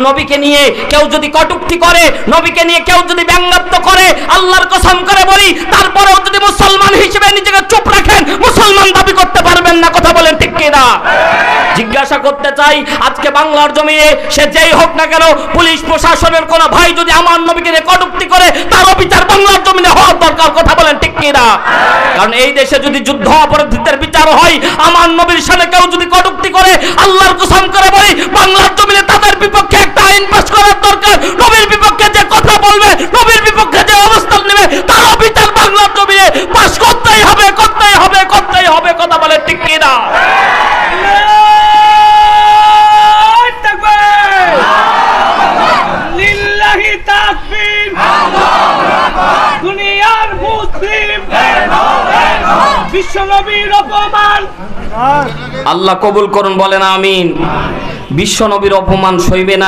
নবীকে নিয়ে কেউ যদি কটূক্তি করে, নবীকে নিয়ে কেউ যদি ব্যঙ্গাত্ম করে, আল্লাহর কসম করে বলি তারপরেও যদি মুসলমান হিসেবে নিজেকে চুপ রাখেন, মুসলমান দাবি করতে পারবেন না। কথা বলেন ঠিক কিনা? জিজ্ঞাসা করতে চাই, আজকে বাংলার জমিনে সে যেই হোক না কেন, পুলিশ প্রশাসনের কোন ভাই যদি আমার নবীকে নিয়ে কটূক্তি করে, তার বিচার বাংলার জমিনে হওয়ার দরকার। কথা বলেন ঠিক কিনা? কারণ এই দেশে যদি যুদ্ধ অপরাধীদের বিচার হয়, আমার নবীর সামনে কেউ যদি কটূক্তি করে, আল্লাহর কসম করে বলি বাংলার জমিনে তাদের বিপক্ষে একটা আইন পাস করার দরকার। নবীর বিপক্ষে যে কথা বলবে, নবীর বিপক্ষে যে অবস্থান নেবে, তার বিচার বাংলার জমিনে পাস করতেই হবে, করতেই হবে, করতেই হবে। কথা বলেন ঠিক কিনা? দুনিয়ার মুসলিম বিশ্বনবীর অপমান আল্লাহ কবুল করুন, বলেন আমিন। বিশ্বনবীর অপমান সইবে না।